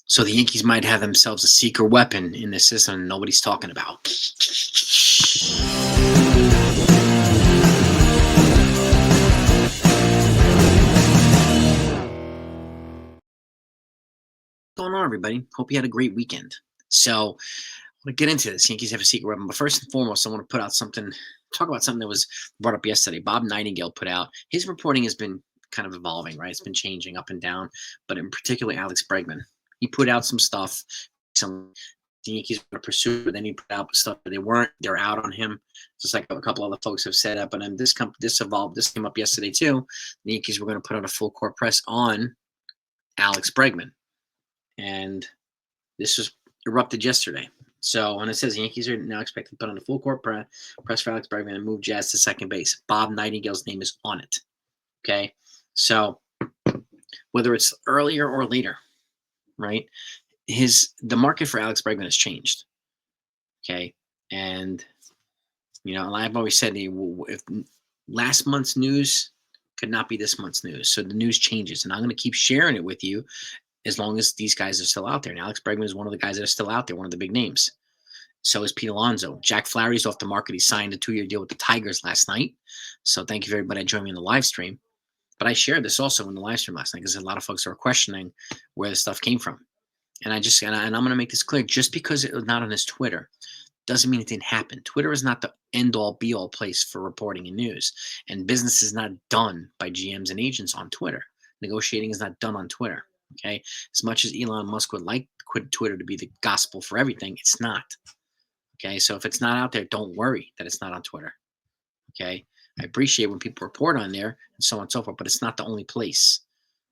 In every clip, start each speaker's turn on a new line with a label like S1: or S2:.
S1: So the Yankees might have themselves a secret weapon in this system nobody's talking about. What's going on, everybody? Hope you had a great weekend. So, I'm going to get into this. Yankees have a secret weapon. But first and foremost, I want to talk about something that was brought up yesterday. Bob Nightingale put out, his reporting has been kind of evolving, right? It's been changing up and down, but in particular, Alex Bregman. He put out some stuff, some the Yankees were going to pursue, but then he put out stuff that they weren't. They're out on him, just like a couple other folks have said that. But this came up yesterday too. The Yankees were going to put out a full court press on Alex Bregman, and this was erupted yesterday. So, and it says the Yankees are now expected to put on a full court press for Alex Bregman and move Jazz to second base. Bob Nightingale's name is on it. Okay. So, whether it's earlier or later, right? The market for Alex Bregman has changed. Okay. And, I've always said if last month's news could not be this month's news. So the news changes. And I'm going to keep sharing it with you as long as these guys are still out there. And Alex Bregman is one of the guys that are still out there, one of the big names. So is Pete Alonso. Jack Flaherty's off the market. He signed a 2-year deal with the Tigers last night. So thank you for everybody that joined me in the live stream. But I shared this also in the live stream last night because a lot of folks are questioning where the stuff came from. And I'm going to make this clear. Just because it was not on his Twitter doesn't mean it didn't happen. Twitter is not the end-all, be-all place for reporting and news. And business is not done by GMs and agents on Twitter. Negotiating is not done on Twitter. Okay, as much as Elon Musk would like Twitter to be the gospel for everything, it's not. Okay, so if it's not out there, don't worry that it's not on Twitter. Okay, I appreciate when people report on there and so on and so forth, but it's not the only place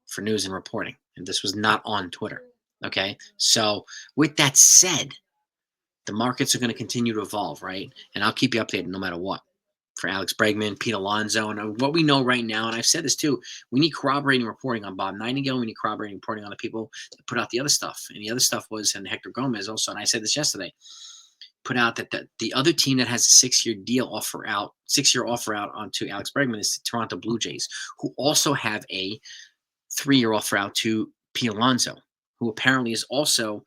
S1: for news and reporting. And this was not on Twitter. Okay, so with that said, the markets are going to continue to evolve, right? And I'll keep you updated no matter what. For Alex Bregman, Pete Alonso, and what we know right now, and I've said this too, we need corroborating reporting on Bob Nightingale. We need corroborating reporting on the people that put out the other stuff. And the other stuff was, and Hector Gomez also, and I said this yesterday, put out that the other team that has a 6-year offer out onto Alex Bregman is the Toronto Blue Jays, who also have a 3-year offer out to Pete Alonso, who apparently is also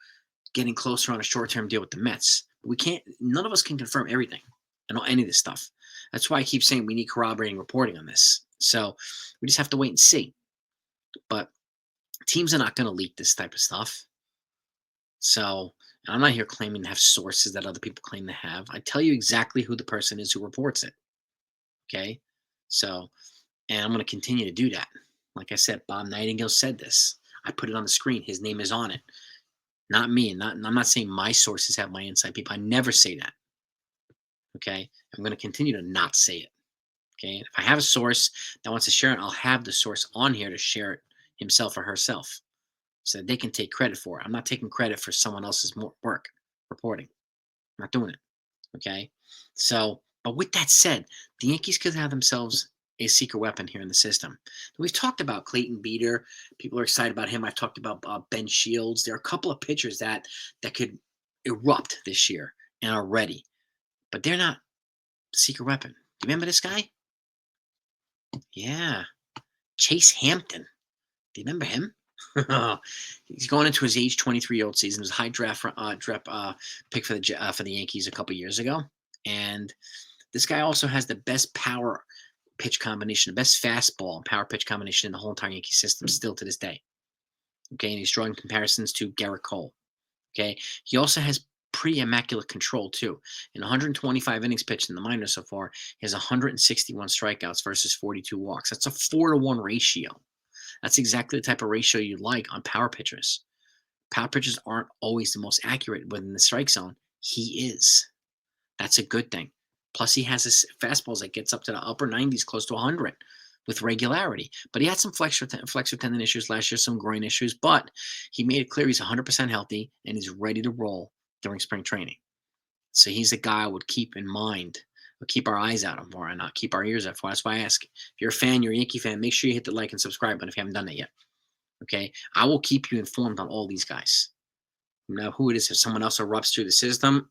S1: getting closer on a short-term deal with the Mets. None of us can confirm everything and any of this stuff. That's why I keep saying we need corroborating reporting on this. So we just have to wait and see. But teams are not going to leak this type of stuff. So I'm not here claiming to have sources that other people claim to have. I tell you exactly who the person is who reports it. Okay? So, and I'm going to continue to do that. Like I said, Bob Nightingale said this. I put it on the screen. His name is on it. Not me. I'm not saying my sources have my inside people. I never say that. Okay? I'm going to continue to not say it. Okay? If I have a source that wants to share it, I'll have the source on here to share it himself or herself so that they can take credit for it. I'm not taking credit for someone else's work reporting. I'm not doing it. Okay? So, but with that said, the Yankees could have themselves a secret weapon here in the system. We've talked about Clayton Beater. People are excited about him. I've talked about Ben Shields. There are a couple of pitchers that could erupt this year and are ready, but they're not the secret weapon. Do you remember this guy? Yeah, Chase Hampton. Do you remember him? He's going into his age 23-year-old season. It was a high draft pick for the Yankees a couple years ago, and this guy also has the best power pitch combination, the best fastball and power pitch combination in the whole entire Yankee system still to this day. Okay, and he's drawing comparisons to Garrett Cole. Okay, he also has pretty immaculate control too. In 125 innings pitched in the minors so far, he has 161 strikeouts versus 42 walks. That's a 4-to-1 ratio. That's exactly the type of ratio you like on power pitchers. Power pitchers aren't always the most accurate within the strike zone. He is. That's a good thing. Plus, he has his fastballs that gets up to the upper 90s, close to 100 with regularity. But he had some flexor tendon issues last year, some groin issues, but he made it clear he's 100% healthy and he's ready to roll during spring training. So he's a guy I would keep in mind. We'll keep our eyes out for and not keep our ears out for. That's why I ask. If you're a fan, you're a Yankee fan, make sure you hit the like and subscribe button if you haven't done that yet. Okay? I will keep you informed on all these guys. Now, who it is, if someone else erupts through the system,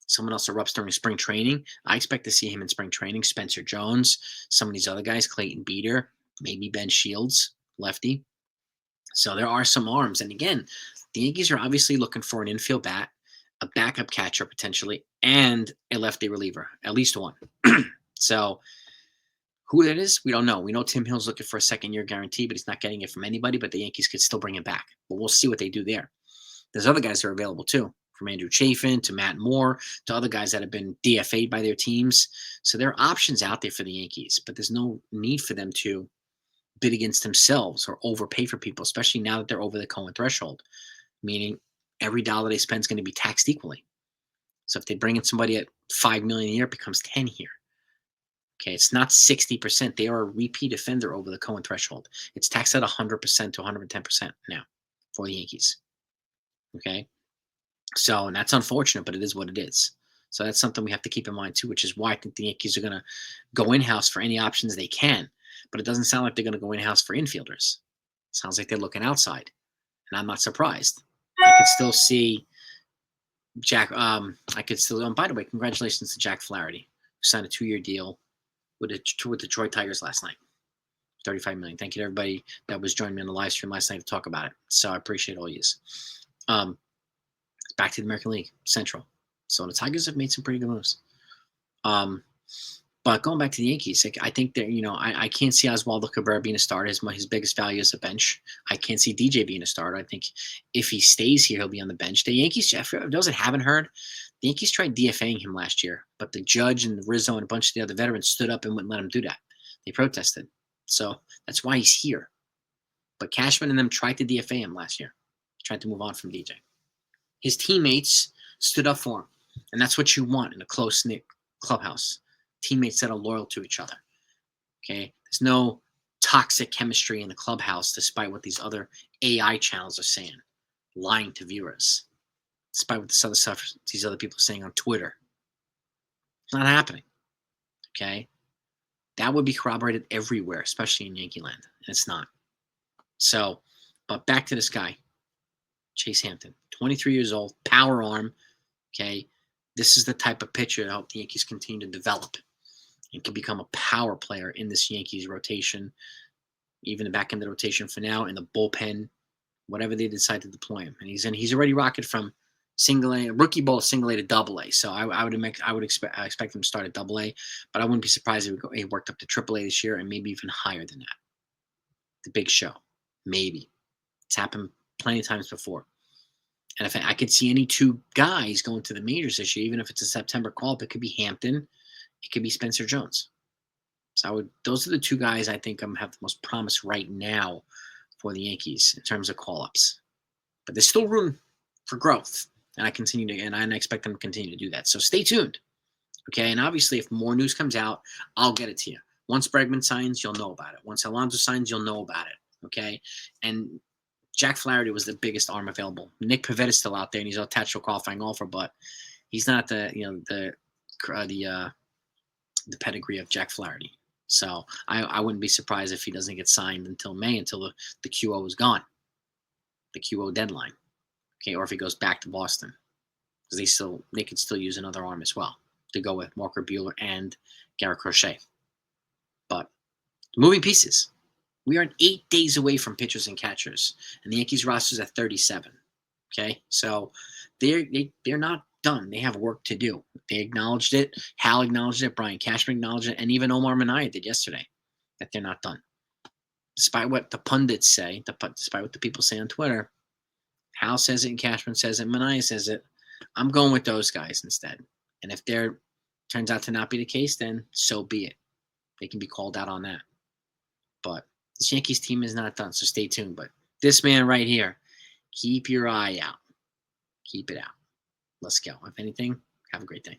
S1: someone else erupts during spring training, I expect to see him in spring training. Spencer Jones, some of these other guys, Clayton Beater, maybe Ben Shields, lefty. So there are some arms. And again, The Yankees are obviously looking for an infield bat, a backup catcher potentially, and a lefty reliever, at least one. So who that is, we don't know. We know Tim Hill's looking for a second-year guarantee, but he's not getting it from anybody. But the Yankees could still bring him back. But we'll see what they do there. There's other guys that are available too, from Andrew Chafin to Matt Moore to other guys that have been DFA'd by their teams. So there are options out there for the Yankees, but there's no need for them to bid against themselves or overpay for people, especially now that they're over the Cohen threshold, meaning every dollar they spend is going to be taxed equally. So if they bring in somebody at $5 million a year, it becomes 10 here. Okay, it's not 60%. They are a repeat offender over the Cohen threshold. It's taxed at 100% to 110% now for the Yankees. Okay, so and that's unfortunate, but it is what it is. So that's something we have to keep in mind too, which is why I think the Yankees are going to go in-house for any options they can. But it doesn't sound like they're going to go in-house for infielders. It sounds like they're looking outside, and I'm not surprised. I could still see Jack. I could still. By the way, congratulations to Jack Flaherty, who signed a 2-year deal with the Detroit Tigers last night. $35 million. Thank you to everybody that was joining me on the live stream last night to talk about it. So I appreciate all yous. Back to the American League Central. So the Tigers have made some pretty good moves. But going back to the Yankees, I think that, I can't see Oswaldo Cabrera being a starter. His biggest value is a bench. I can't see DJ being a starter. I think if he stays here, he'll be on the bench. The Yankees, for those that haven't heard, the Yankees tried DFAing him last year, but the judge and Rizzo and a bunch of the other veterans stood up and wouldn't let him do that. They protested. So that's why he's here. But Cashman and them tried to DFA him last year. Tried to move on from DJ. His teammates stood up for him. And that's what you want in a close-knit clubhouse. Teammates that are loyal to each other. Okay? There's no toxic chemistry in the clubhouse, despite what these other AI channels are saying, lying to viewers, despite what this other stuff these other people are saying on Twitter. It's not happening. Okay? That would be corroborated everywhere, especially in Yankee land. And it's not. So, but back to this guy, Chase Hampton, 23 years old, power arm. Okay? This is the type of pitcher that help the Yankees continue to develop and can become a power player in this Yankees rotation, even the back end of the rotation for now, in the bullpen, whatever they decide to deploy him. And he's already rocketed from single A, rookie ball, single A to double A. So I would expect him to start at double A, but I wouldn't be surprised if he worked up to triple A this year and maybe even higher than that. The big show, maybe. It's happened plenty of times before. And if I could see any two guys going to the majors this year, even if it's a September call-up, it could be Hampton, it could be Spencer Jones. So those are the two guys I think have the most promise right now for the Yankees in terms of call-ups. But there's still room for growth, and I expect them to continue to do that. So stay tuned, okay? And obviously, if more news comes out, I'll get it to you. Once Bregman signs, you'll know about it. Once Alonso signs, you'll know about it, okay? And Jack Flaherty was the biggest arm available. Nick Pivetta is still out there, and he's attached to a qualifying offer, but he's not the pedigree of Jack Flaherty. So I wouldn't be surprised if he doesn't get signed until May, until the QO is gone, the QO deadline, okay, or if he goes back to Boston, because they could still use another arm as well to go with Walker Buehler and Garrett Crochet. But moving pieces. We are 8 days away from pitchers and catchers, and the Yankees roster is at 37. Okay, so they're not done. They have work to do. They acknowledged it. Hal acknowledged it. Brian Cashman acknowledged it, and even Omar Minaya did yesterday that they're not done. Despite what the pundits say, despite what the people say on Twitter, Hal says it and Cashman says it, Minaya says it. I'm going with those guys instead. And if there turns out to not be the case, then so be it. They can be called out on that. But this Yankees team is not done, so stay tuned. But this man right here, keep your eye out. Keep it out. Let's go. If anything, have a great day.